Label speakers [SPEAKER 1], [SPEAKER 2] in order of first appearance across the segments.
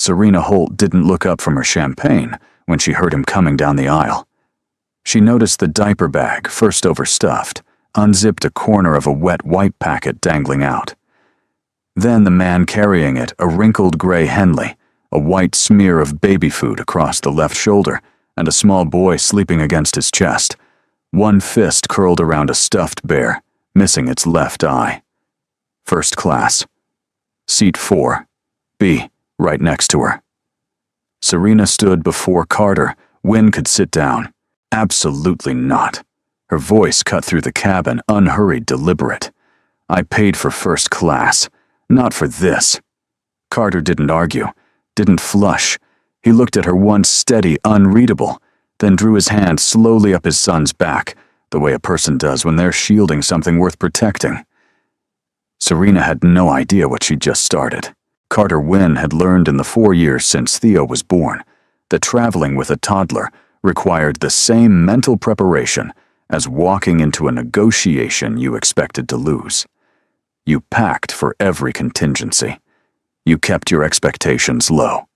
[SPEAKER 1] Serena Holt didn't look up from her champagne when she heard him coming down the aisle. She noticed the diaper bag, first overstuffed, unzipped a corner of a wet wipe packet dangling out. Then the man carrying it, a wrinkled gray Henley, a white smear of baby food across the left shoulder, and a small boy sleeping against his chest, one fist curled around a stuffed bear, missing its left eye. First class. Seat 4. B, right next to her. Serena stood before Carter. Wynne could sit down. Absolutely not. Her voice cut through the cabin, unhurried, deliberate. I paid for first class. Not for this. Carter didn't argue, didn't flush. He looked at her once steady, unreadable, then drew his hand slowly up his son's back, the way a person does when they're shielding something worth protecting. Serena had no idea what she'd just started. Carter Wynne had learned in the 4 years since Theo was born that traveling with a toddler required the same mental preparation as walking into a negotiation you expected to lose. You packed for every contingency. You kept your expectations low.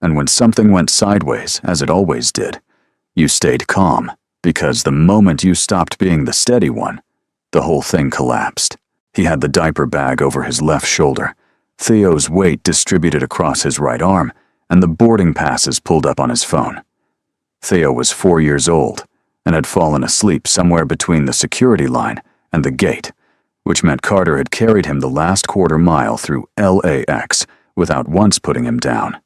[SPEAKER 1] And when something went sideways, as it always did, you stayed calm, because the moment you stopped being the steady one, the whole thing collapsed. He had the diaper bag over his left shoulder, Theo's weight distributed across his right arm, and the boarding passes pulled up on his phone. Theo was 4 years old and had fallen asleep somewhere between the security line and the gate, which meant Carter had carried him the last quarter mile through LAX without once putting him down.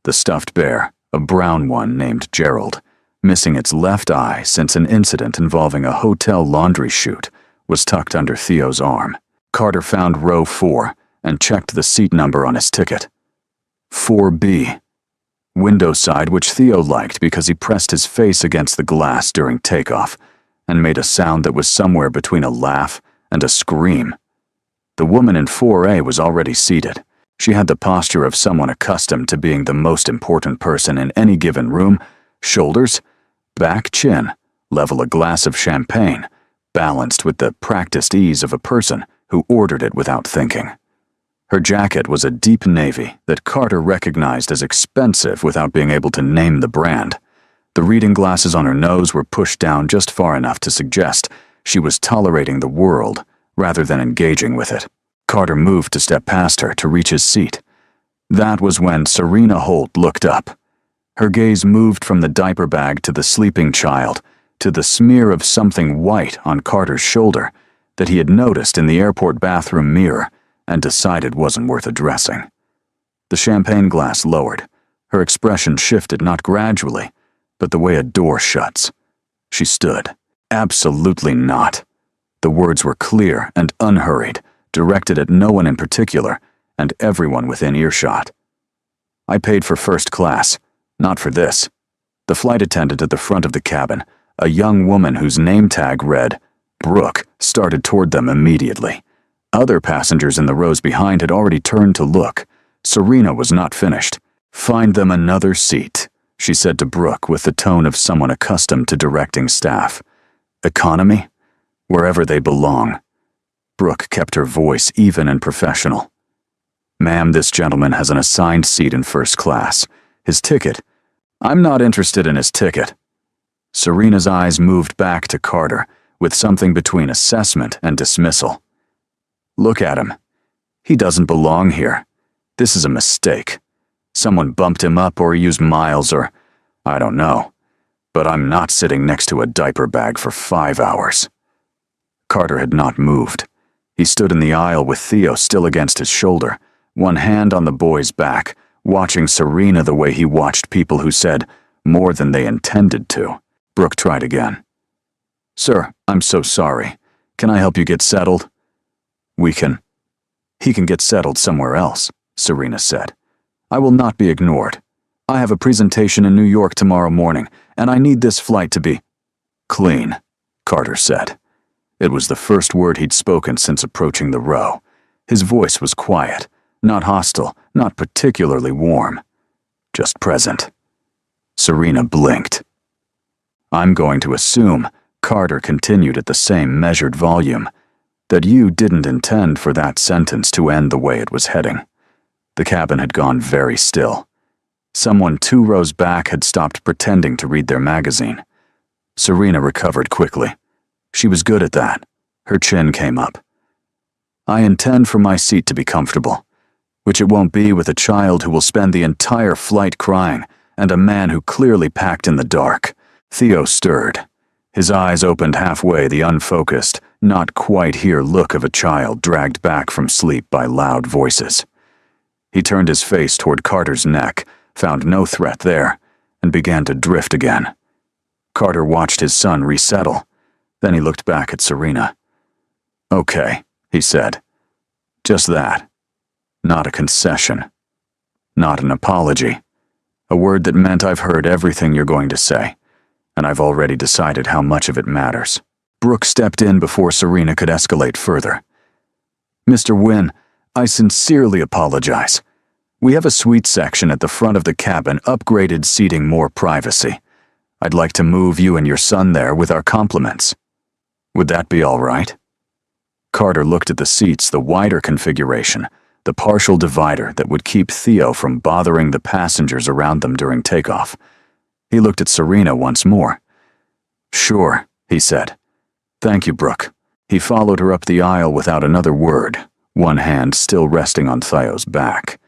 [SPEAKER 1] The stuffed bear, a brown one named Gerald, missing its left eye since an incident involving a hotel laundry chute, was tucked under Theo's arm. Carter found row 4 and checked the seat number on his ticket. 4B. Window side, which Theo liked because he pressed his face against the glass during takeoff and made a sound that was somewhere between a laugh and a scream. The woman in 4A was already seated. She had the posture of someone accustomed to being the most important person in any given room, shoulders, back, chin, level a glass of champagne, balanced with the practiced ease of a person who ordered it without thinking. Her jacket was a deep navy that Carter recognized as expensive without being able to name the brand. The reading glasses on her nose were pushed down just far enough to suggest she was tolerating the world rather than engaging with it. Carter moved to step past her to reach his seat. That was when Serena Holt looked up. Her gaze moved from the diaper bag to the sleeping child, to the smear of something white on Carter's shoulder that he had noticed in the airport bathroom mirror and decided wasn't worth addressing. The champagne glass lowered. Her expression shifted not gradually, but the way a door shuts. She stood. Absolutely not. The words were clear and unhurried, directed at no one in particular, and everyone within earshot. I paid for first class, not for this. The flight attendant at the front of the cabin, a young woman whose name tag read Brooke, started toward them immediately. Other passengers in the rows behind had already turned to look. Serena was not finished. "Find them another seat," she said to Brooke with the tone of someone accustomed to directing staff. "Economy? Wherever they belong." Brooke kept her voice even and professional. "Ma'am, this gentleman has an assigned seat in first class. His ticket—" "I'm not interested in his ticket." Serena's eyes moved back to Carter with something between assessment and dismissal. "Look at him. He doesn't belong here. This is a mistake. Someone bumped him up or he used miles or I don't know. But I'm not sitting next to a diaper bag for 5 hours." Carter had not moved. He stood in the aisle with Theo still against his shoulder, one hand on the boy's back, watching Serena the way he watched people who said more than they intended to. Brooke tried again. "Sir, I'm so sorry. Can I help you get settled?" He can get settled somewhere else," Serena said. "I will not be ignored. I have a presentation in New York tomorrow morning, and I need this flight to be clean," Carter said. It was the first word he'd spoken since approaching the row. His voice was quiet, not hostile, not particularly warm, just present. Serena blinked. "I'm going to assume," Carter continued at the same measured volume, "that you didn't intend for that sentence to end the way it was heading. The cabin had gone very still. Someone 2 rows back had stopped pretending to read their magazine. Serena recovered quickly. She was good at that. Her chin came up. I intend for my seat to be comfortable, which it won't be with a child who will spend the entire flight crying and a man who clearly packed in the dark. Theo stirred. His eyes opened halfway, the unfocused, not quite here look of a child dragged back from sleep by loud voices. He turned his face toward Carter's neck, found no threat there, and began to drift again. Carter watched his son resettle. Then he looked back at Serena. "Okay," he said. "Just that. Not a concession. Not an apology. A word that meant I've heard everything you're going to say, and I've already decided how much of it matters." Brooke stepped in before Serena could escalate further. "Mr. Wynn, I sincerely apologize. We have a suite section at the front of the cabin, upgraded seating, more privacy. I'd like to move you and your son there with our compliments. Would that be all right?" Carter looked at the seats, the wider configuration, the partial divider that would keep Theo from bothering the passengers around them during takeoff. He looked at Serena once more. "Sure," he said. "Thank you, Brooke." He followed her up the aisle without another word, one hand still resting on Theo's back.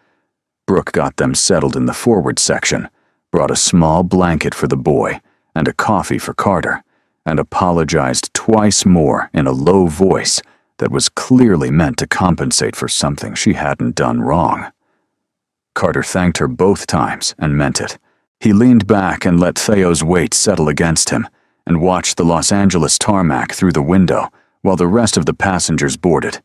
[SPEAKER 1] Brooke got them settled in the forward section, brought a small blanket for the boy and a coffee for Carter, and apologized twice more in a low voice that was clearly meant to compensate for something she hadn't done wrong. Carter thanked her both times and meant it. He leaned back and let Theo's weight settle against him and watched the Los Angeles tarmac through the window while the rest of the passengers boarded.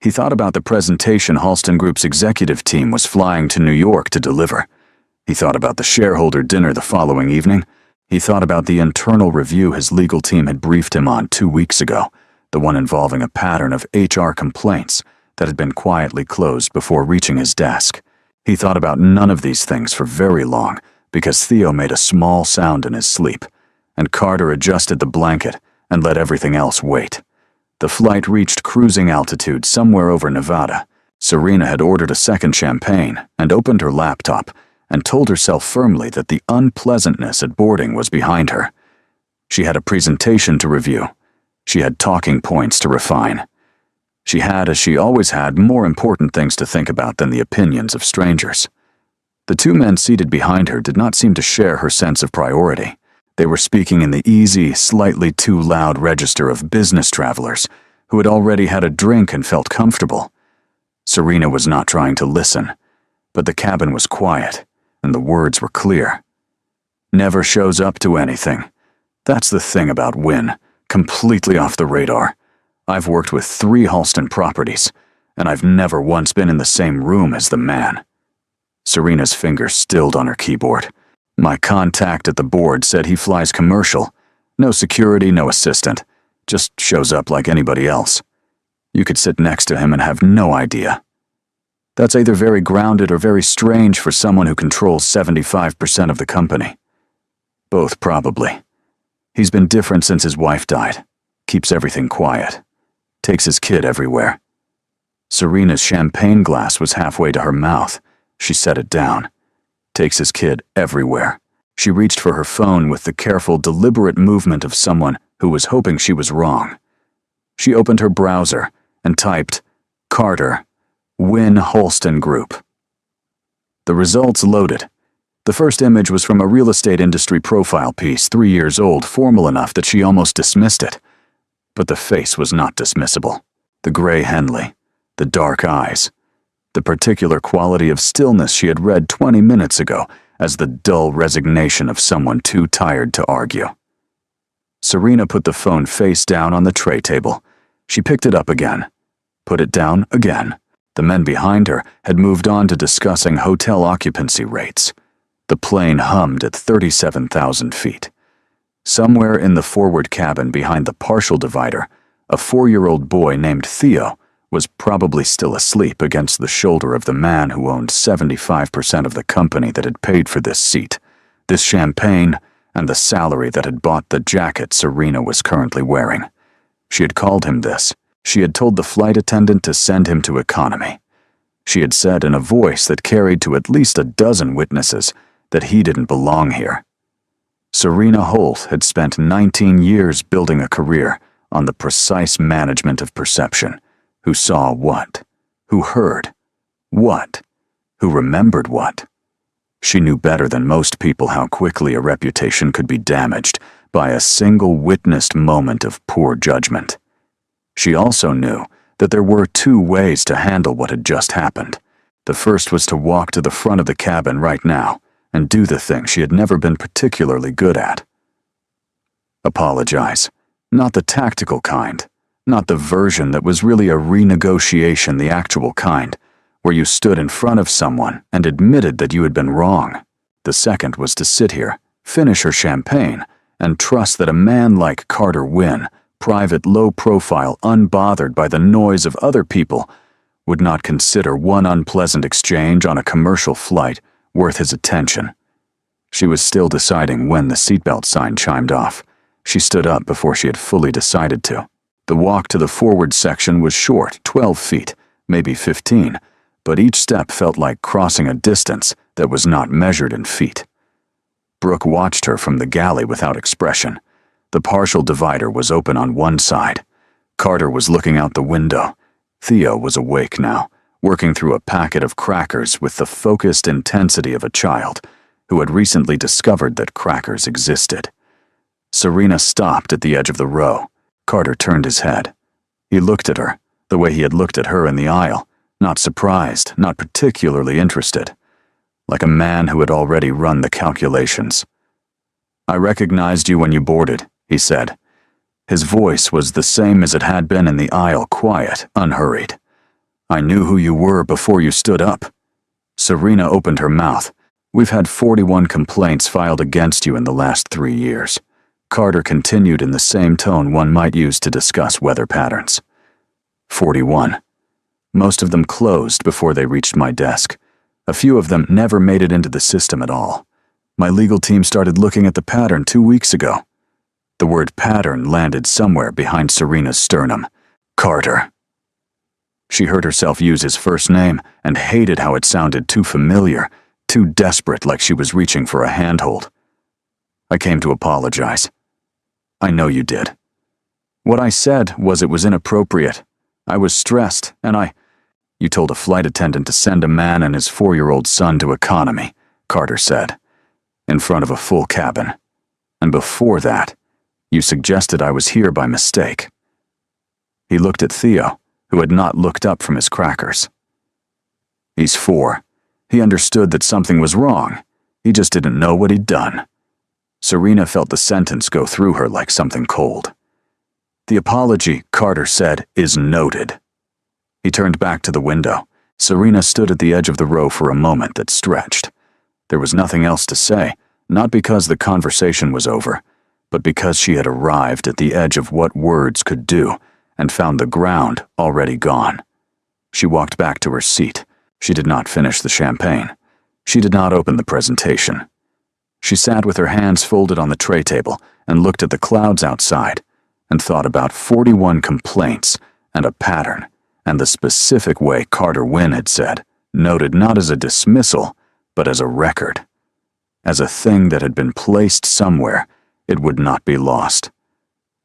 [SPEAKER 1] He thought about the presentation Halston Group's executive team was flying to New York to deliver. He thought about the shareholder dinner the following evening. He thought about the internal review his legal team had briefed him on 2 weeks ago, the one involving a pattern of HR complaints that had been quietly closed before reaching his desk. He thought about none of these things for very long because Theo made a small sound in his sleep, and Carter adjusted the blanket and let everything else wait. The flight reached cruising altitude somewhere over Nevada. Serena had ordered a second champagne and opened her laptop and told herself firmly that the unpleasantness at boarding was behind her. She had a presentation to review. She had talking points to refine. She had, as she always had, more important things to think about than the opinions of strangers. The 2 men seated behind her did not seem to share her sense of priority. They were speaking in the easy, slightly too loud register of business travelers who had already had a drink and felt comfortable. Serena was not trying to listen, but the cabin was quiet, and the words were clear. "Never shows up to anything. That's the thing about Wynn, completely off the radar. I've worked with 3 Halston properties, and I've never once been in the same room as the man." Serena's fingers stilled on her keyboard. "My contact at the board said he flies commercial. No security, no assistant. Just shows up like anybody else. You could sit next to him and have no idea. That's either very grounded or very strange for someone who controls 75% of the company. Both, probably. He's been different since his wife died. Keeps everything quiet. Takes his kid everywhere." Serena's champagne glass was halfway to her mouth. She set it down. Takes his kid everywhere. She reached for her phone with the careful, deliberate movement of someone who was hoping she was wrong. She opened her browser and typed, "Carter, Wynn Halston Group." The results loaded. The first image was from a real estate industry profile piece 3 years old, formal enough that she almost dismissed it. But the face was not dismissible. The gray Henley, the dark eyes, the particular quality of stillness she had read 20 minutes ago as the dull resignation of someone too tired to argue. Serena put the phone face down on the tray table. She picked it up again, put it down again. The men behind her had moved on to discussing hotel occupancy rates. The plane hummed at 37,000 feet. Somewhere in the forward cabin behind the partial divider, a 4-year-old boy named Theo was probably still asleep against the shoulder of the man who owned 75% of the company that had paid for this seat, this champagne, and the salary that had bought the jacket Serena was currently wearing. She had called him this. She had told the flight attendant to send him to economy. She had said in a voice that carried to at least a dozen witnesses that he didn't belong here. Serena Holt had spent 19 years building a career on the precise management of perception. Who saw what? Who heard what? Who remembered what? She knew better than most people how quickly a reputation could be damaged by a single witnessed moment of poor judgment. She also knew that there were two ways to handle what had just happened. The first was to walk to the front of the cabin right now and do the thing she had never been particularly good at. Apologize. Not the tactical kind. Not the version that was really a renegotiation, the actual kind, where you stood in front of someone and admitted that you had been wrong. The second was to sit here, finish her champagne, and trust that a man like Carter Wynn, private, low-profile, unbothered by the noise of other people, would not consider one unpleasant exchange on a commercial flight worth his attention. She was still deciding when the seatbelt sign chimed off. She stood up before she had fully decided to. The walk to the forward section was short, 12 feet, maybe 15, but each step felt like crossing a distance that was not measured in feet. Brooke watched her from the galley without expression. The partial divider was open on one side. Carter was looking out the window. Theo was awake now, working through a packet of crackers with the focused intensity of a child who had recently discovered that crackers existed. Serena stopped at the edge of the row. Carter turned his head. He looked at her, the way he had looked at her in the aisle, not surprised, not particularly interested, like a man who had already run the calculations. "I recognized you when you boarded," he said. His voice was the same as it had been in the aisle, quiet, unhurried. "I knew who you were before you stood up." Serena opened her mouth. "We've had 41 complaints filed against you in the last 3 years. Carter continued in the same tone one might use to discuss weather patterns. 41. Most of them closed before they reached my desk. A few of them never made it into the system at all. My legal team started looking at the pattern 2 weeks ago." The word pattern landed somewhere behind Serena's sternum. Carter. She heard herself use his first name and hated how it sounded too familiar, too desperate, like she was reaching for a handhold. "I came to apologize." "I know you did." "What I said was it was inappropriate. I was stressed, and You told a flight attendant to send a man and his 4-year-old son to economy," Carter said, "in front of a full cabin. And before that, you suggested I was here by mistake." He looked at Theo, who had not looked up from his crackers. "He's 4. He understood that something was wrong. He just didn't know what he'd done." Serena felt the sentence go through her like something cold. "The apology," Carter said, "is noted." He turned back to the window. Serena stood at the edge of the row for a moment that stretched. There was nothing else to say, not because the conversation was over, but because she had arrived at the edge of what words could do and found the ground already gone. She walked back to her seat. She did not finish the champagne. She did not open the presentation. She sat with her hands folded on the tray table and looked at the clouds outside and thought about 41 complaints and a pattern and the specific way Carter Wynn had said, noted not as a dismissal, but as a record. As a thing that had been placed somewhere, it would not be lost.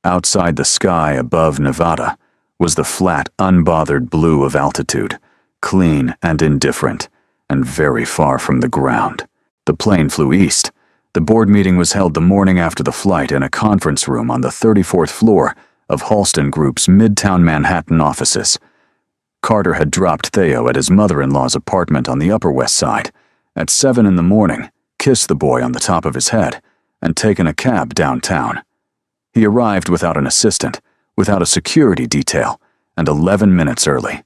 [SPEAKER 1] Outside the sky above Nevada was the flat, unbothered blue of altitude, clean and indifferent, and very far from the ground. The plane flew east. The board meeting was held the morning after the flight in a conference room on the 34th floor of Halston Group's Midtown Manhattan offices. Carter had dropped Theo at his mother-in-law's apartment on the Upper West Side at 7 in the morning, kissed the boy on the top of his head, and taken a cab downtown. He arrived without an assistant, without a security detail, and 11 minutes early.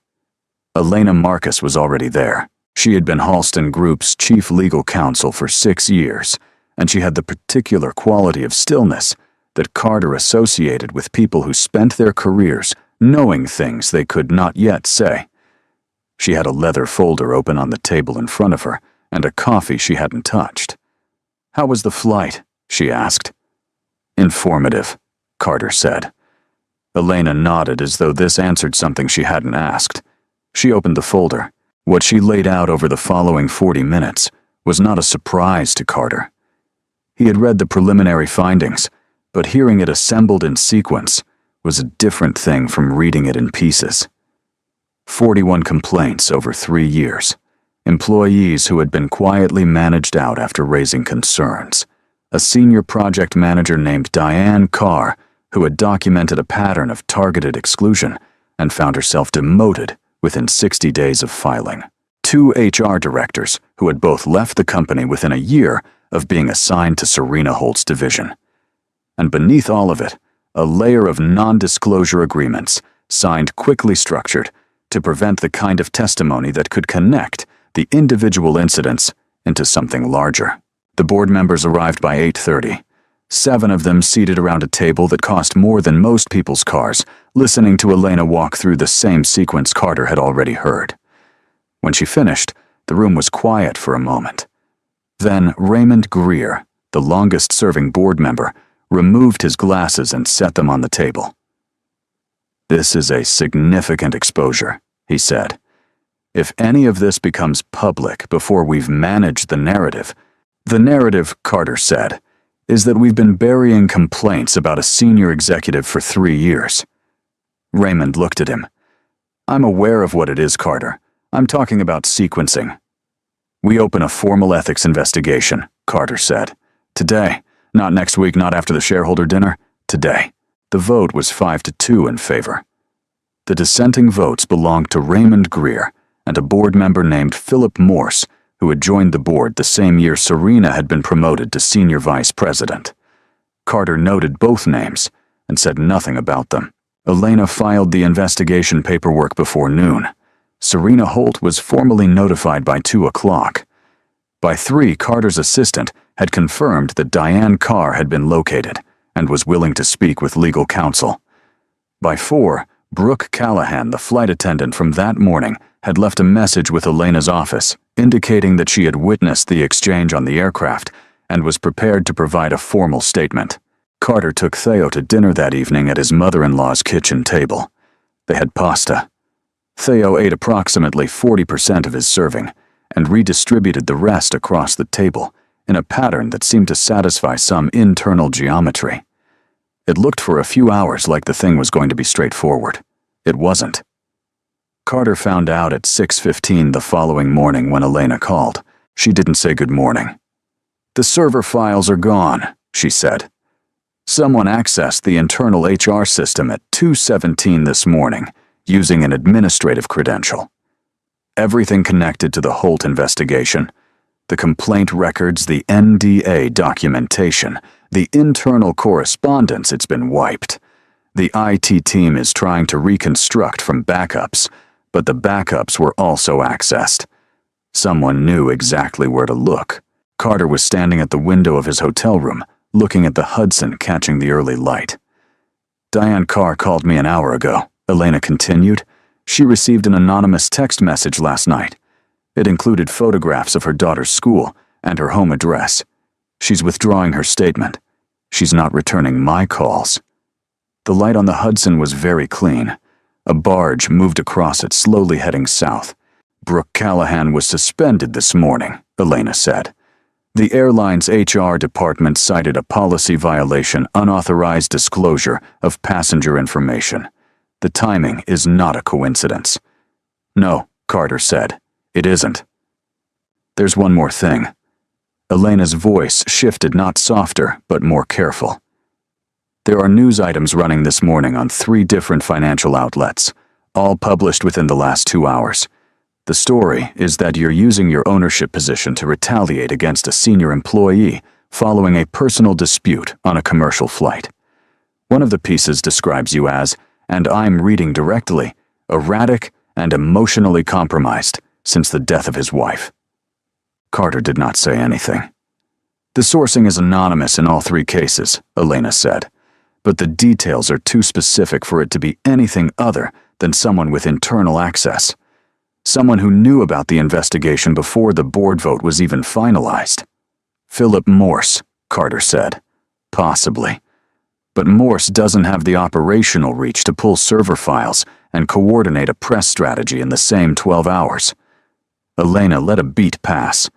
[SPEAKER 1] Elena Marcus was already there. She had been Halston Group's chief legal counsel for 6 years, and she had the particular quality of stillness that Carter associated with people who spent their careers knowing things they could not yet say. She had a leather folder open on the table in front of her and a coffee she hadn't touched. "How was the flight?" she asked. "Informative," Carter said. Elena nodded as though this answered something she hadn't asked. She opened the folder. What she laid out over the following 40 minutes was not a surprise to Carter. He had read the preliminary findings, but hearing it assembled in sequence was a different thing from reading it in pieces. 41 complaints over 3 years. Employees who had been quietly managed out after raising concerns. A senior project manager named Diane Carr, who had documented a pattern of targeted exclusion and found herself demoted within 60 days of filing. 2 HR directors who had both left the company within a year of being assigned to Serena Holt's division. And beneath all of it, a layer of non-disclosure agreements, signed quickly structured, to prevent the kind of testimony that could connect the individual incidents into something larger. The board members arrived by 8:30, 7 of them seated around a table that cost more than most people's cars, listening to Elena walk through the same sequence Carter had already heard. When she finished, the room was quiet for a moment. Then Raymond Greer, the longest-serving board member, removed his glasses and set them on the table. "This is a significant exposure," he said. "If any of this becomes public before we've managed the narrative," Carter said, "is that we've been burying complaints about a senior executive for 3 years." Raymond looked at him. "I'm aware of what it is, Carter. I'm talking about sequencing." "We open a formal ethics investigation," Carter said. "Today. Not next week, not after the shareholder dinner. Today." The vote was 5-2 in favor. The dissenting votes belonged to Raymond Greer and a board member named Philip Morse, who had joined the board the same year Serena had been promoted to senior vice president. Carter noted both names and said nothing about them. Elena filed the investigation paperwork before noon. Serena Holt was formally notified by 2 o'clock. By 3, Carter's assistant had confirmed that Diane Carr had been located and was willing to speak with legal counsel. By 4, Brooke Callahan, the flight attendant from that morning, had left a message with Elena's office, indicating that she had witnessed the exchange on the aircraft and was prepared to provide a formal statement. Carter took Theo to dinner that evening at his mother-in-law's kitchen table. They had pasta. Theo ate approximately 40% of his serving and redistributed the rest across the table in a pattern that seemed to satisfy some internal geometry. It looked for a few hours like the thing was going to be straightforward. It wasn't. Carter found out at 6:15 the following morning when Elena called. She didn't say good morning. "The server files are gone," she said. "Someone accessed the internal HR system at 2:17 this morning using an administrative credential. Everything connected to the Holt investigation, the complaint records, the NDA documentation, the internal correspondence, it's been wiped. The IT team is trying to reconstruct from backups, but the backups were also accessed. Someone knew exactly where to look." Carter was standing at the window of his hotel room, looking at the Hudson catching the early light. "Diane Carr called me an hour ago," Elena continued. "She received an anonymous text message last night. It included photographs of her daughter's school and her home address. She's withdrawing her statement. She's not returning my calls." The light on the Hudson was very clean. A barge moved across it, slowly heading south. "Brooke Callahan was suspended this morning," Elena said. "The airline's HR department cited a policy violation, unauthorized disclosure of passenger information. The timing is not a coincidence." "No," Carter said. "It isn't." "There's one more thing." Elena's voice shifted, not softer, but more careful. "There are news items running this morning on 3 different financial outlets, all published within the last 2 hours. The story is that you're using your ownership position to retaliate against a senior employee following a personal dispute on a commercial flight. One of the pieces describes you as, and I'm reading directly, erratic and emotionally compromised since the death of his wife." Carter did not say anything. "The sourcing is anonymous in all 3 cases," Elena said, "but the details are too specific for it to be anything other than someone with internal access. Someone who knew about the investigation before the board vote was even finalized." "Philip Morse," Carter said. "Possibly. But Morse doesn't have the operational reach to pull server files and coordinate a press strategy in the same 12 hours. Elena let a beat pass.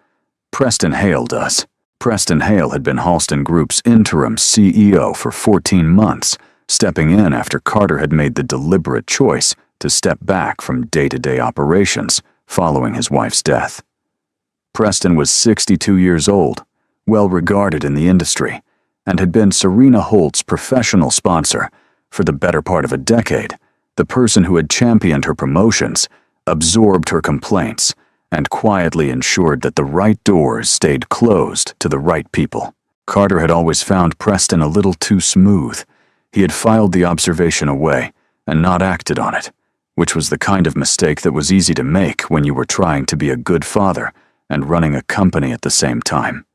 [SPEAKER 1] Preston Hale does. Preston Hale had been Halston Group's interim CEO for 14 months, stepping in after Carter had made the deliberate choice to step back from day-to-day operations following his wife's death. Preston was 62 years old, well regarded in the industry, and had been Serena Holt's professional sponsor for the better part of a decade, the person who had championed her promotions, absorbed her complaints, and quietly ensured that the right doors stayed closed to the right people. Carter had always found Preston a little too smooth. He had filed the observation away and not acted on it, which was the kind of mistake that was easy to make when you were trying to be a good father and running a company at the same time.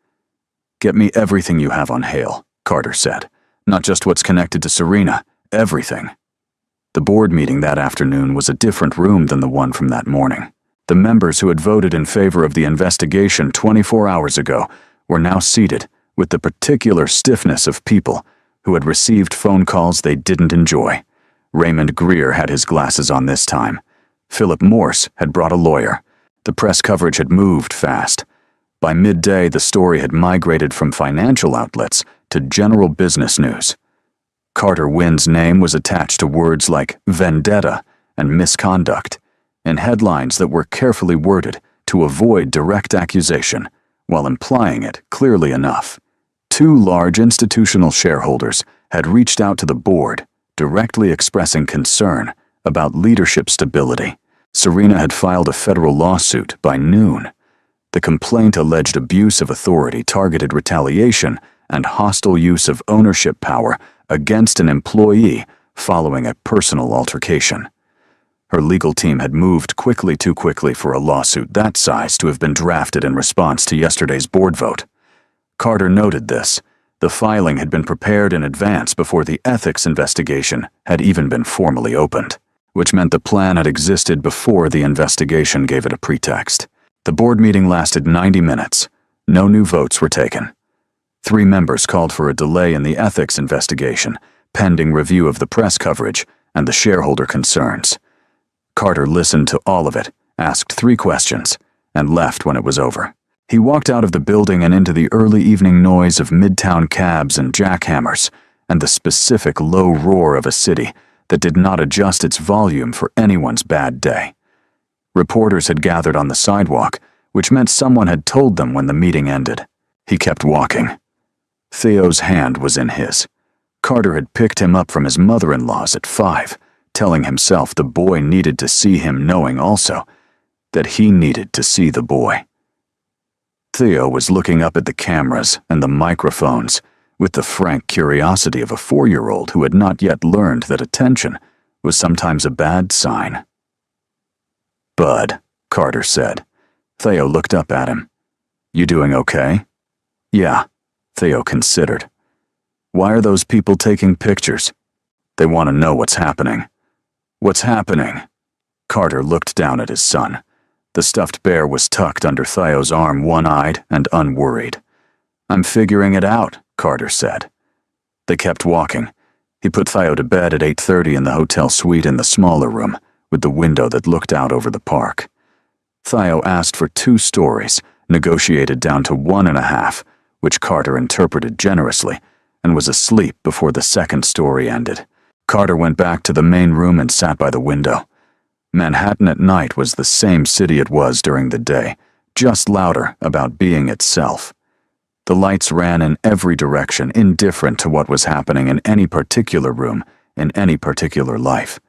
[SPEAKER 1] "Get me everything you have on Hale," Carter said. "Not just what's connected to Serena, everything." The board meeting that afternoon was a different room than the one from that morning. The members who had voted in favor of the investigation 24 hours ago were now seated with the particular stiffness of people who had received phone calls they didn't enjoy. Raymond Greer had his glasses on this time. Philip Morse had brought a lawyer. The press coverage had moved fast. By midday, the story had migrated from financial outlets to general business news. Carter Wynn's name was attached to words like vendetta and misconduct, in headlines that were carefully worded to avoid direct accusation, while implying it clearly enough. Two large institutional shareholders had reached out to the board, directly expressing concern about leadership stability. Serena had filed a federal lawsuit by noon. The complaint alleged abuse of authority, targeted retaliation, and hostile use of ownership power against an employee following a personal altercation. Her legal team had moved too quickly for a lawsuit that size to have been drafted in response to yesterday's board vote. Carter noted this. The filing had been prepared in advance before the ethics investigation had even been formally opened, which meant the plan had existed before the investigation gave it a pretext. The board meeting lasted 90 minutes. No new votes were taken. 3 members called for a delay in the ethics investigation, pending review of the press coverage and the shareholder concerns. Carter listened to all of it, asked 3 questions, and left when it was over. He walked out of the building and into the early evening noise of midtown cabs and jackhammers, and the specific low roar of a city that did not adjust its volume for anyone's bad day. Reporters had gathered on the sidewalk, which meant someone had told them when the meeting ended. He kept walking. Theo's hand was in his. Carter had picked him up from his mother-in-law's at 5, telling himself the boy needed to see him, knowing also that he needed to see the boy. Theo was looking up at the cameras and the microphones with the frank curiosity of a 4-year-old who had not yet learned that attention was sometimes a bad sign. "Bud," Carter said. Theo looked up at him. "You doing okay?" "Yeah," Theo considered. "Why are those people taking pictures?" "They want to know what's happening." "What's happening?" Carter looked down at his son. The stuffed bear was tucked under Theo's arm, one-eyed and unworried. "I'm figuring it out," Carter said. They kept walking. He put Theo to bed at 8:30 in the hotel suite in the smaller room, with the window that looked out over the park. Theo asked for 2 stories, negotiated down to 1.5, which Carter interpreted generously, and was asleep before the second story ended. Carter went back to the main room and sat by the window. Manhattan at night was the same city it was during the day, just louder about being itself. The lights ran in every direction, indifferent to what was happening in any particular room, in any particular life.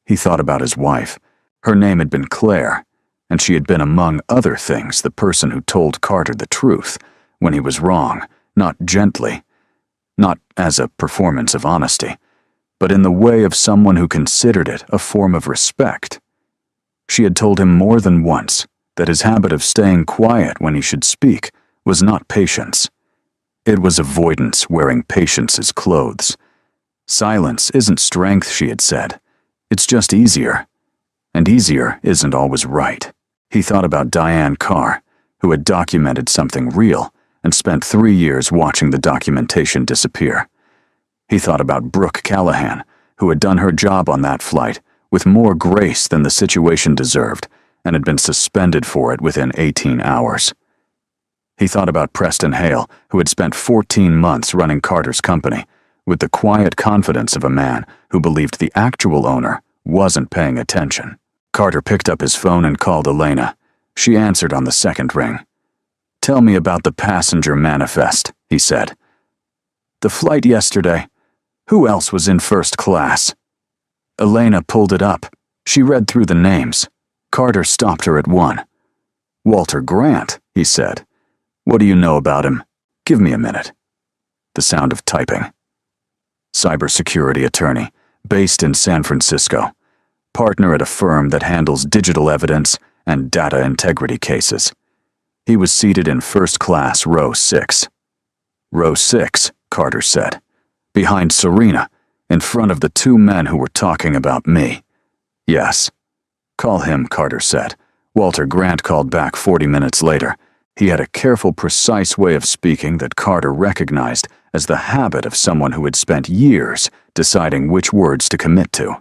[SPEAKER 1] He thought about his wife. Her name had been Claire, and she had been, among other things, the person who told Carter the truth when he was wrong, not gently, not as a performance of honesty, but in the way of someone who considered it a form of respect. She had told him more than once that his habit of staying quiet when he should speak was not patience. It was avoidance wearing patience's clothes. Silence isn't strength, she had said. It's just easier. And easier isn't always right. He thought about Diane Carr, who had documented something real and spent 3 years watching the documentation disappear. He thought about Brooke Callahan, who had done her job on that flight with more grace than the situation deserved, and had been suspended for it within 18 hours. He thought about Preston Hale, who had spent 14 months running Carter's company, with the quiet confidence of a man who believed the actual owner wasn't paying attention. Carter picked up his phone and called Elena. She answered on the second ring. "Tell me about the passenger manifest," he said. "The flight yesterday. Who else was in first class?" Elena pulled it up. She read through the names. Carter stopped her at one. "Walter Grant," he said. "What do you know about him? Give me a minute." The sound of typing. Cybersecurity attorney, based in San Francisco. Partner at a firm that handles digital evidence and data integrity cases. He was seated in first class, row 6. "Row 6, Carter said. "Behind Serena, in front of the two men who were talking about me." "Yes." "Call him," Carter said. Walter Grant called back 40 minutes later. He had a careful, precise way of speaking that Carter recognized as the habit of someone who had spent years deciding which words to commit to.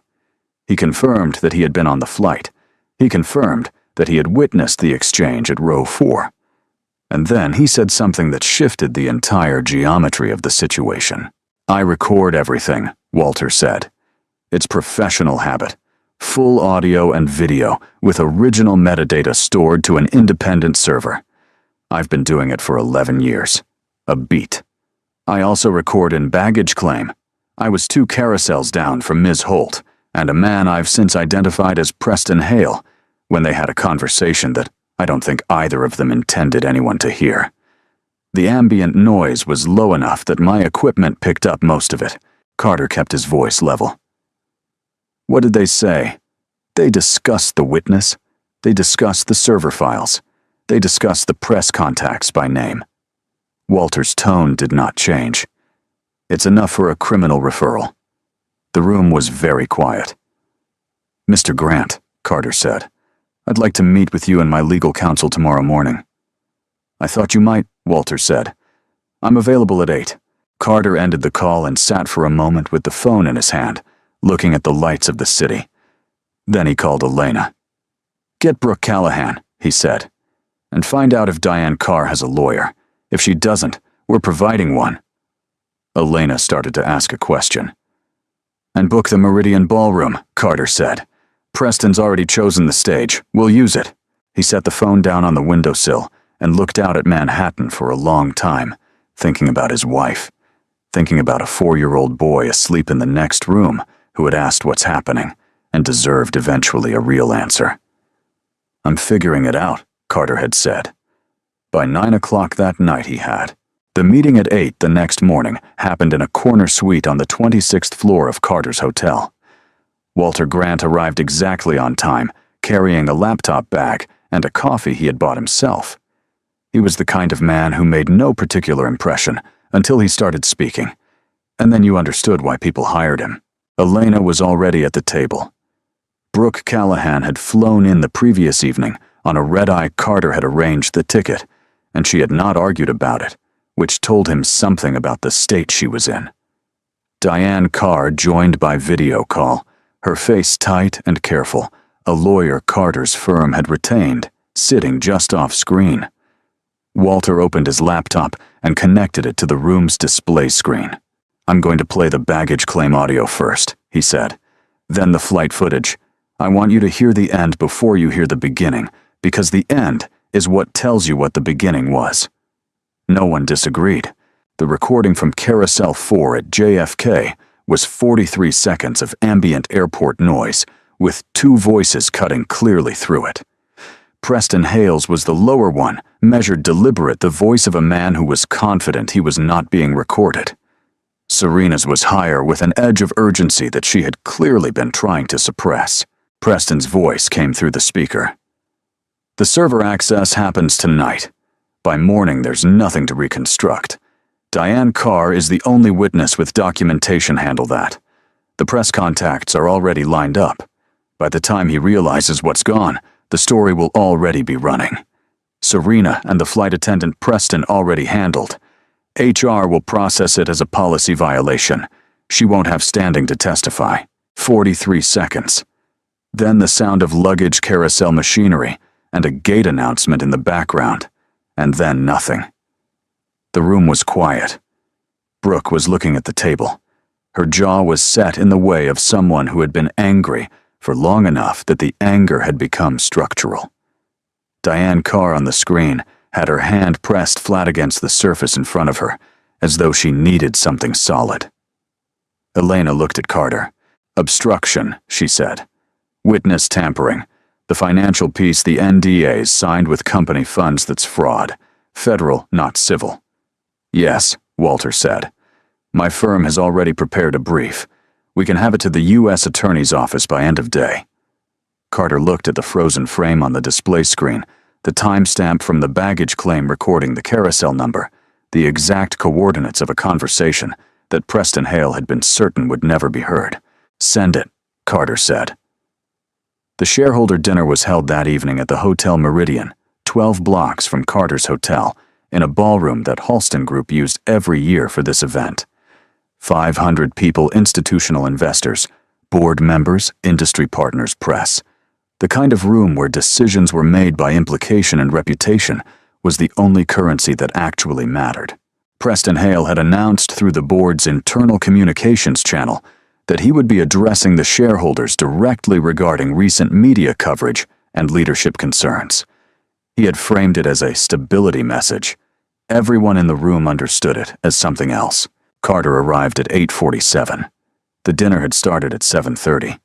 [SPEAKER 1] He confirmed that he had been on the flight. He confirmed that he had witnessed the exchange at row 4. And then he said something that shifted the entire geometry of the situation. "I record everything," Walter said. "It's professional habit. Full audio and video with original metadata stored to an independent server. I've been doing it for 11 years. A beat. I also record in baggage claim. I was 2 carousels down from Ms. Holt and a man I've since identified as Preston Hale when they had a conversation that I don't think either of them intended anyone to hear. The ambient noise was low enough that my equipment picked up most of it." Carter kept his voice level. "What did they say? They discussed the witness. They discussed the server files. They discussed the press contacts by name." Walter's tone did not change. "It's enough for a criminal referral." The room was very quiet. "Mr. Grant," Carter said, "I'd like to meet with you and my legal counsel tomorrow morning." "I thought you might," Walter said. "I'm available at 8. Carter ended the call and sat for a moment with the phone in his hand, looking at the lights of the city. Then he called Elena. "Get Brooke Callahan," he said, "and find out if Diane Carr has a lawyer. If she doesn't, we're providing one." Elena started to ask a question. "And book the Meridian Ballroom," Carter said. "Preston's already chosen the stage. We'll use it." He set the phone down on the windowsill and looked out at Manhattan for a long time, thinking about his wife, thinking about a 4-year-old boy asleep in the next room who had asked what's happening and deserved eventually a real answer. "I'm figuring it out," Carter had said. By 9 o'clock that night he had. The meeting at 8 the next morning happened in a corner suite on the 26th floor of Carter's hotel. Walter Grant arrived exactly on time, carrying a laptop bag and a coffee he had bought himself. He was the kind of man who made no particular impression until he started speaking, and then you understood why people hired him. Elena was already at the table. Brooke Callahan had flown in the previous evening on a red-eye. Carter had arranged the ticket, and she had not argued about it, which told him something about the state she was in. Diane Carr joined by video call, her face tight and careful, a lawyer Carter's firm had retained, sitting just off screen. Walter opened his laptop and connected it to the room's display screen. "I'm going to play the baggage claim audio first," he said. "Then the flight footage. I want you to hear the end before you hear the beginning, because the end is what tells you what the beginning was." No one disagreed. The recording from Carousel 4 at JFK was 43 seconds of ambient airport noise, with 2 voices cutting clearly through it. Preston Hale's was the lower one, measured deliberate, the voice of a man who was confident he was not being recorded. Serena's was higher, with an edge of urgency that she had clearly been trying to suppress. Preston's voice came through the speaker. "The server access happens tonight. By morning, there's nothing to reconstruct. Diane Carr is the only witness with documentation handle that. The press contacts are already lined up. By the time he realizes what's gone, the story will already be running. Serena and the flight attendant Preston already handled. HR will process it as a policy violation. She won't have standing to testify. 43 seconds. Then the sound of luggage carousel machinery and a gate announcement in the background, and then nothing. The room was quiet. Brooke was looking at the table. Her jaw was set in the way of someone who had been angry for long enough that the anger had become structural. Diane Carr on the screen had her hand pressed flat against the surface in front of her, as though she needed something solid. Elena looked at Carter. "Obstruction," she said. "Witness tampering. The financial piece the NDA's signed with company funds that's fraud. Federal, not civil." "Yes," Walter said. "My firm has already prepared a brief. We can have it to the U.S. Attorney's Office by end of day." Carter looked at the frozen frame on the display screen, the timestamp from the baggage claim recording the carousel number, the exact coordinates of a conversation that Preston Hale had been certain would never be heard. "Send it," Carter said. The shareholder dinner was held that evening at the Hotel Meridian, 12 blocks from Carter's hotel, in a ballroom that Halston Group used every year for this event. 500 people, institutional investors, board members, industry partners, press. The kind of room where decisions were made by implication and reputation was the only currency that actually mattered. Preston Hale had announced through the board's internal communications channel that he would be addressing the shareholders directly regarding recent media coverage and leadership concerns. He had framed it as a stability message. Everyone in the room understood it as something else. Carter arrived at 8:47. The dinner had started at 7:30.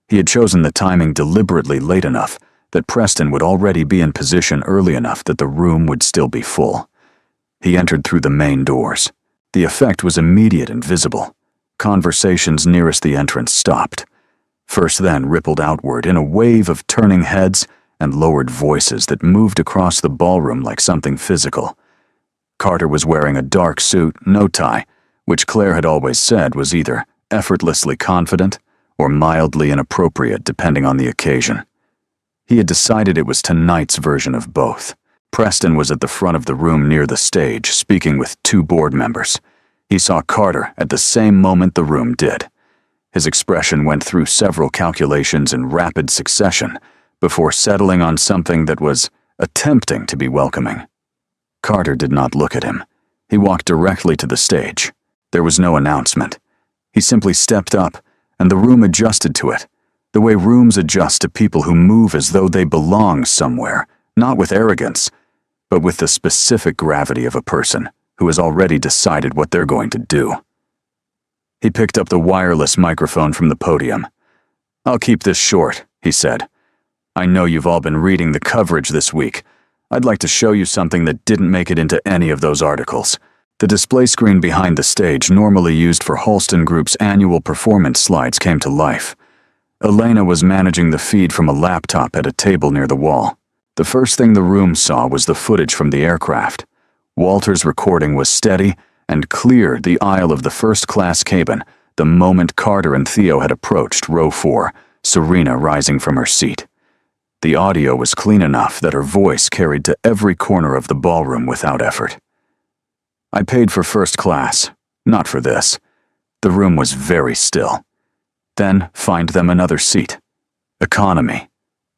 [SPEAKER 1] He had chosen the timing deliberately late enough that Preston would already be in position early enough that the room would still be full. He entered through the main doors. The effect was immediate and visible. Conversations nearest the entrance stopped. First then rippled outward in a wave of turning heads and lowered voices that moved across the ballroom like something physical. Carter was wearing a dark suit, no tie, which Claire had always said was either effortlessly confident or mildly inappropriate depending on the occasion. He had decided it was tonight's version of both. Preston was at the front of the room near the stage, speaking with 2 board members. He saw Carter at the same moment the room did. His expression went through several calculations in rapid succession before settling on something that was attempting to be welcoming. Carter did not look at him. He walked directly to the stage. There was no announcement. He simply stepped up, and the room adjusted to it, the way rooms adjust to people who move as though they belong somewhere, not with arrogance, but with the specific gravity of a person who has already decided what they're going to do. He picked up the wireless microphone from the podium. "I'll keep this short," he said. "I know you've all been reading the coverage this week. I'd like to show you something that didn't make it into any of those articles." The display screen behind the stage, normally used for Halston Group's annual performance slides, came to life. Elena was managing the feed from a laptop at a table near the wall. The first thing the room saw was the footage from the aircraft. Walter's recording was steady and cleared the aisle of the first-class cabin the moment Carter and Theo had approached row 4, Serena rising from her seat. The audio was clean enough that her voice carried to every corner of the ballroom without effort. "I paid for first class, not for this." The room was very still. "Then find them another seat. Economy,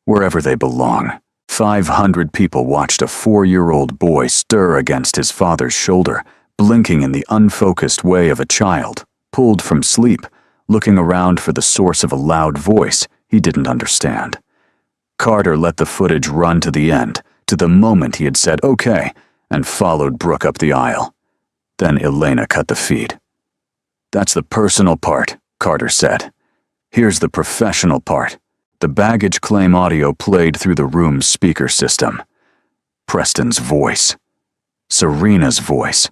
[SPEAKER 1] wherever they belong." 500 people watched a 4-year-old boy stir against his father's shoulder, blinking in the unfocused way of a child, pulled from sleep, looking around for the source of a loud voice he didn't understand. Carter let the footage run to the end, to the moment he had said okay, and followed Brooke up the aisle. Then Elena cut the feed. "That's the personal part," Carter said. "Here's the professional part." The baggage claim audio played through the room's speaker system. Preston's voice. Serena's voice.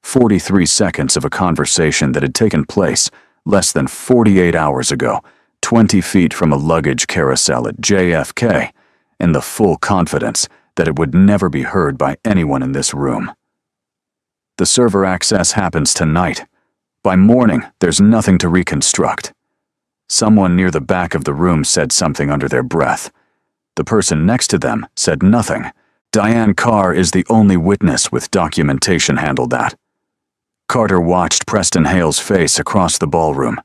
[SPEAKER 1] 43 seconds of a conversation that had taken place less than 48 hours ago, 20 feet from a luggage carousel at JFK, in the full confidence that it would never be heard by anyone in this room. The server access happens tonight. By morning, there's nothing to reconstruct. Someone near the back of the room said something under their breath. The person next to them said nothing. Diane Carr is the only witness with documentation handled that. Carter watched Preston Hale's face across the ballroom.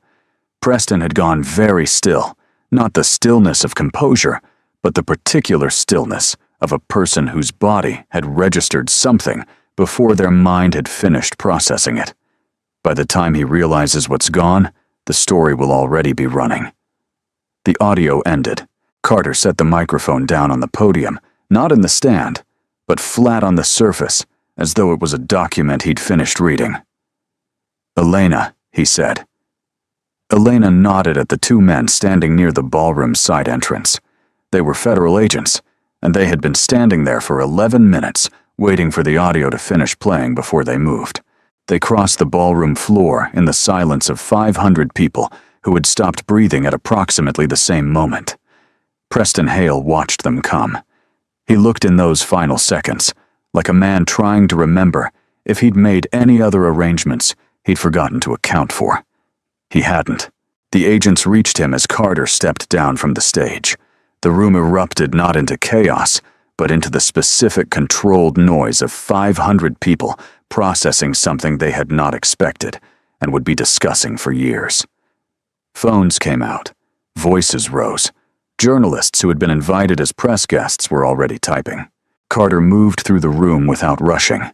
[SPEAKER 1] Preston had gone very still, Not the stillness of composure, but the particular stillness of a person whose body had registered something before their mind had finished processing it. By the time he realizes what's gone, the story will already be running. The audio ended. Carter set the microphone down on the podium, not in the stand, but flat on the surface, as though it was a document he'd finished reading. "Elena," he said. Elena nodded at the two men standing near the ballroom side entrance. They were federal agents, and they had been standing there for 11 minutes, waiting for the audio to finish playing before they moved. They crossed the ballroom floor in the silence of 500 people who had stopped breathing at approximately the same moment. Preston Hale watched them come. He looked in those final seconds, like a man trying to remember if he'd made any other arrangements he'd forgotten to account for. He hadn't. The agents reached him as Carter stepped down from the stage. The room erupted not into chaos, but into the specific controlled noise of 500 people processing something they had not expected and would be discussing for years. Phones came out. Voices rose. Journalists who had been invited as press guests were already typing. Carter moved through the room without rushing.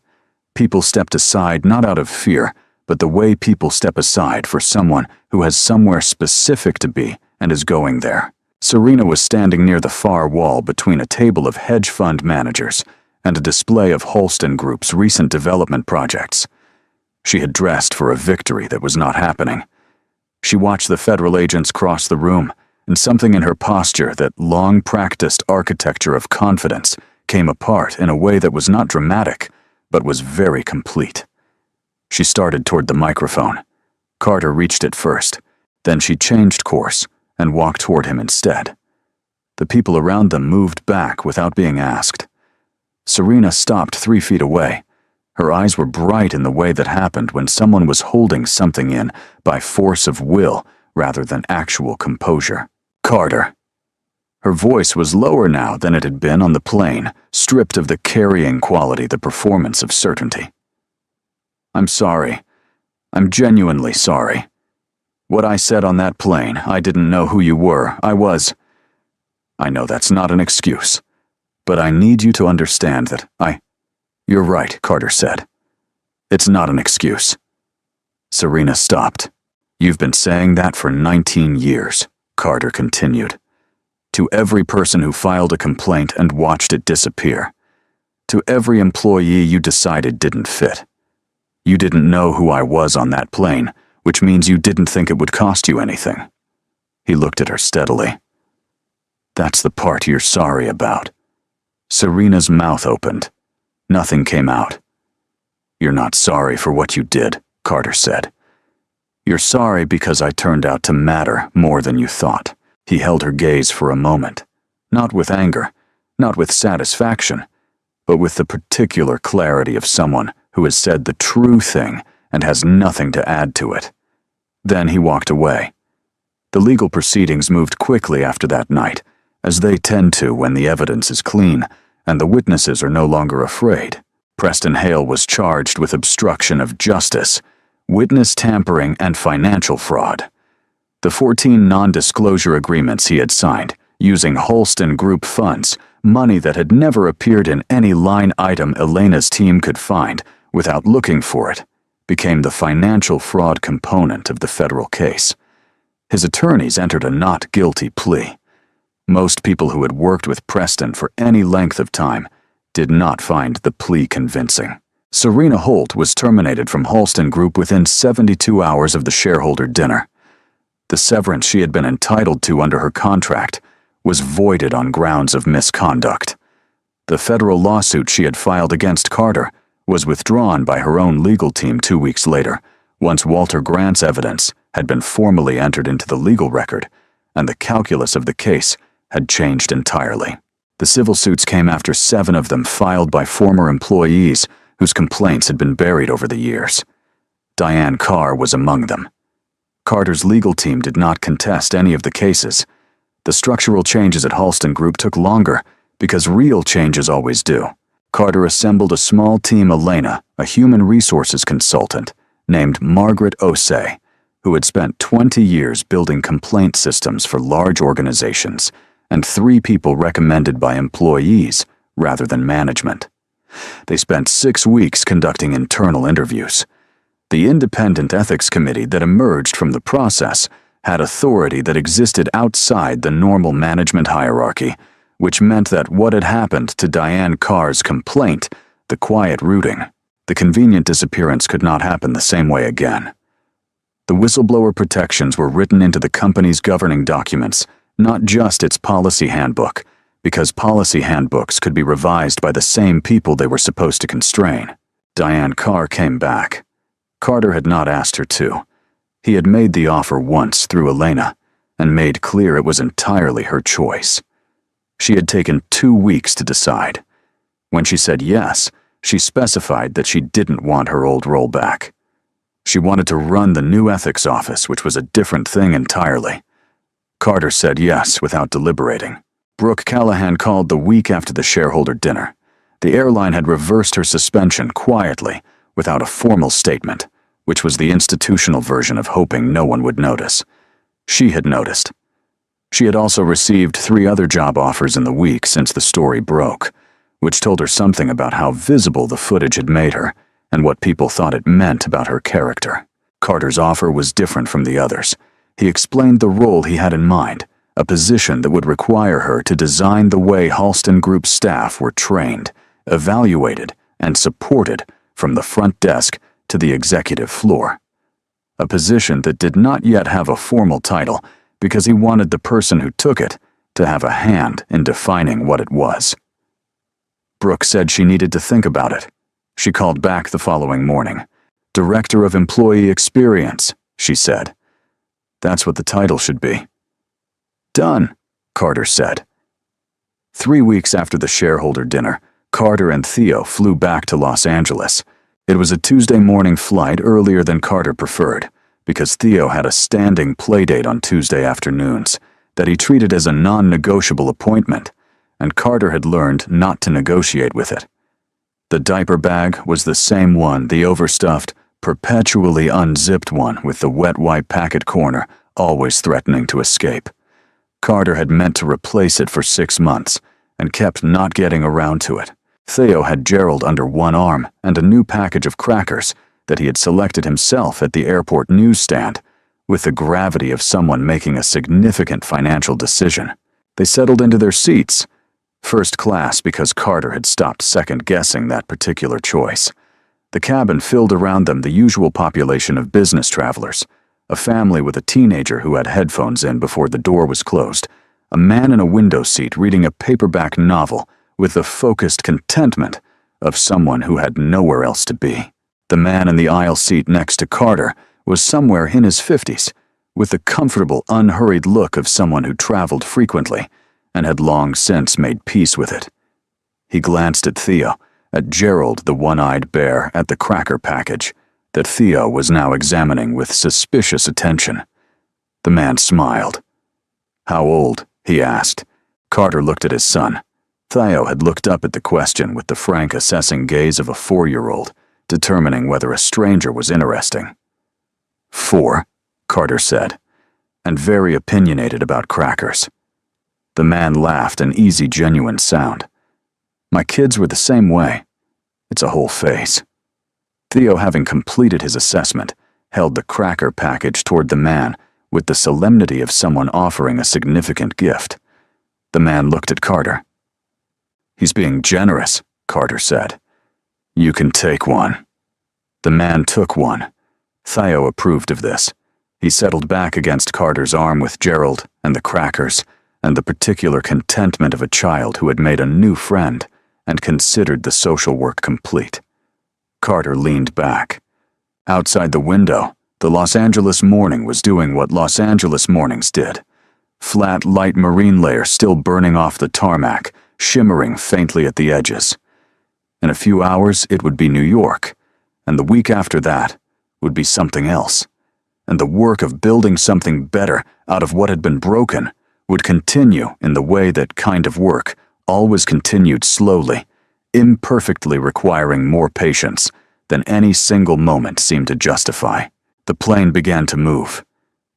[SPEAKER 1] People stepped aside not out of fear, but the way people step aside for someone who has somewhere specific to be and is going there. Serena was standing near the far wall between a table of hedge fund managers and a display of Holston Group's recent development projects. She had dressed for a victory that was not happening. She watched the federal agents cross the room, and something in her posture, that long-practiced architecture of confidence, came apart in a way that was not dramatic, but was very complete. She started toward the microphone. Carter reached it first. Then she changed course and walked toward him instead. The people around them moved back without being asked. Serena stopped 3 feet away. Her eyes were bright in the way that happened when someone was holding something in by force of will rather than actual composure. "Carter." Her voice was lower now than it had been on the plane, stripped of the carrying quality, the performance of certainty. "I'm sorry. I'm genuinely sorry. What I said on that plane, I didn't know who you were. I know that's not an excuse, but I need you to understand that You're right," Carter said. "It's not an excuse." Serena stopped. "You've been saying that for 19 years, Carter continued. "To every person who filed a complaint and watched it disappear. To every employee you decided didn't fit. You didn't know who I was on that plane, which means you didn't think it would cost you anything." He looked at her steadily. "That's the part you're sorry about." Serena's mouth opened. Nothing came out. "You're not sorry for what you did," Carter said. "You're sorry because I turned out to matter more than you thought." He held her gaze for a moment, not with anger, not with satisfaction, but with the particular clarity of someone who has said the true thing and has nothing to add to it. Then he walked away. The legal proceedings moved quickly after that night, as they tend to when the evidence is clean and the witnesses are no longer afraid. Preston Hale was charged with obstruction of justice, witness tampering, and financial fraud. The 14 non-disclosure agreements he had signed, using Holston Group funds, money that had never appeared in any line item Elena's team could find without looking for it, became the financial fraud component of the federal case. His attorneys entered a not guilty plea. Most people who had worked with Preston for any length of time did not find the plea convincing. Serena Holt was terminated from Holston Group within 72 hours of the shareholder dinner. The severance she had been entitled to under her contract was voided on grounds of misconduct. The federal lawsuit she had filed against Carter was withdrawn by her own legal team 2 weeks later, once Walter Grant's evidence had been formally entered into the legal record, and the calculus of the case had changed entirely. The civil suits came after 7 of them filed by former employees whose complaints had been buried over the years. Diane Carr was among them. Carter's legal team did not contest any of the cases. The structural changes at Holston Group took longer because real changes always do. Carter assembled a small team. Elena, a human resources consultant, named Margaret Osei, who had spent 20 years building complaint systems for large organizations, and 3 people recommended by employees rather than management. They spent 6 weeks conducting internal interviews. The independent ethics committee that emerged from the process had authority that existed outside the normal management hierarchy, which meant that what had happened to Diane Carr's complaint, the quiet rooting, the convenient disappearance, could not happen the same way again. The whistleblower protections were written into the company's governing documents, not just its policy handbook, because policy handbooks could be revised by the same people they were supposed to constrain. Diane Carr came back. Carter had not asked her to. He had made the offer once through Elena, and made clear it was entirely her choice. She had taken 2 weeks to decide. When she said yes, she specified that she didn't want her old role back. She wanted to run the new ethics office, which was a different thing entirely. Carter said yes without deliberating. Brooke Callahan called the week after the shareholder dinner. The airline had reversed her suspension quietly, without a formal statement, which was the institutional version of hoping no one would notice. She had noticed. She had also received 3 other job offers in the week since the story broke, which told her something about how visible the footage had made her and what people thought it meant about her character. Carter's offer was different from the others. He explained the role he had in mind, a position that would require her to design the way Halston Group staff were trained, evaluated, and supported from the front desk to the executive floor. A position that did not yet have a formal title because he wanted the person who took it to have a hand in defining what it was. Brooke said she needed to think about it. She called back the following morning. Director of Employee Experience, she said. That's what the title should be. Done, Carter said. 3 weeks after the shareholder dinner, Carter and Theo flew back to Los Angeles. It was a Tuesday morning flight, earlier than Carter preferred, because Theo had a standing playdate on Tuesday afternoons that he treated as a non-negotiable appointment, and Carter had learned not to negotiate with it. The diaper bag was the same one, the overstuffed, perpetually unzipped one with the wet white packet corner always threatening to escape. Carter had meant to replace it for 6 months and kept not getting around to it. Theo had Gerald under one arm and a new package of crackers that he had selected himself at the airport newsstand, with the gravity of someone making a significant financial decision. They settled into their seats, first class because Carter had stopped second-guessing that particular choice. The cabin filled around them the usual population of business travelers, a family with a teenager who had headphones in before the door was closed, a man in a window seat reading a paperback novel with the focused contentment of someone who had nowhere else to be. The man in the aisle seat next to Carter was somewhere in his 50s, with the comfortable, unhurried look of someone who traveled frequently and had long since made peace with it. He glanced at Theo, at Gerald the one-eyed bear, at the cracker package that Theo was now examining with suspicious attention. The man smiled. "How old?" he asked. Carter looked at his son. Theo had looked up at the question with the frank, assessing gaze of a 4-year-old, determining whether a stranger was interesting. 4, Carter said, and very opinionated about crackers. The man laughed, an easy, genuine sound. "My kids were the same way. It's a whole face." Theo, having completed his assessment, held the cracker package toward the man with the solemnity of someone offering a significant gift. The man looked at Carter. "He's being generous," Carter said. "You can take one." The man took one. Theo approved of this. He settled back against Carter's arm with Gerald and the crackers and the particular contentment of a child who had made a new friend and considered the social work complete. Carter leaned back. Outside the window, the Los Angeles morning was doing what Los Angeles mornings did. Flat, light marine layer still burning off the tarmac, shimmering faintly at the edges. In a few hours, it would be New York, and the week after that would be something else. And the work of building something better out of what had been broken would continue in the way that kind of work always continued, slowly, imperfectly, requiring more patience than any single moment seemed to justify. The plane began to move.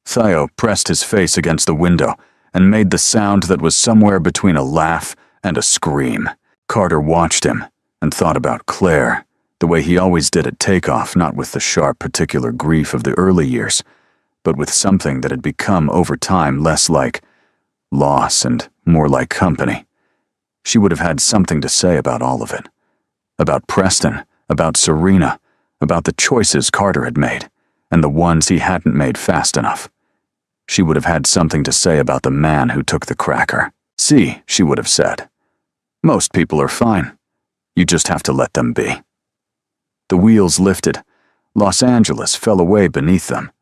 [SPEAKER 1] Theo pressed his face against the window and made the sound that was somewhere between a laugh and a scream. Carter watched him and thought about Claire, the way he always did at takeoff, not with the sharp particular grief of the early years, but with something that had become over time less like loss and more like company. She would have had something to say about all of it. About Preston, about Serena, about the choices Carter had made, and the ones he hadn't made fast enough. She would have had something to say about the man who took the cracker. See, she would have said, most people are fine. You just have to let them be. The wheels lifted. Los Angeles fell away beneath them.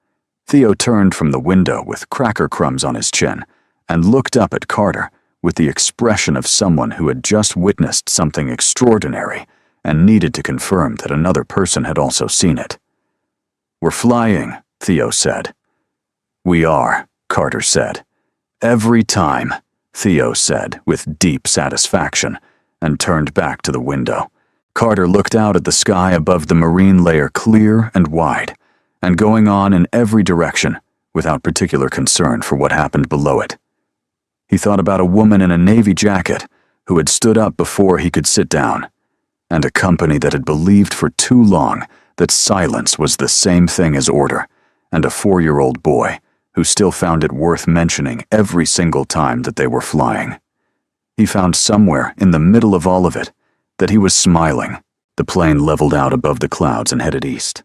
[SPEAKER 1] Theo turned from the window with cracker crumbs on his chin and looked up at Carter with the expression of someone who had just witnessed something extraordinary and needed to confirm that another person had also seen it. We're flying, Theo said. We are, Carter said. Every time, Theo said with deep satisfaction, and turned back to the window. Carter looked out at the sky above the marine layer, clear and wide, and going on in every direction without particular concern for what happened below it. He thought about a woman in a navy jacket who had stood up before he could sit down, and a company that had believed for too long that silence was the same thing as order, and a 4-year-old boy who still found it worth mentioning every single time that they were flying. He found somewhere in the middle of all of it that he was smiling. The plane leveled out above the clouds and headed east.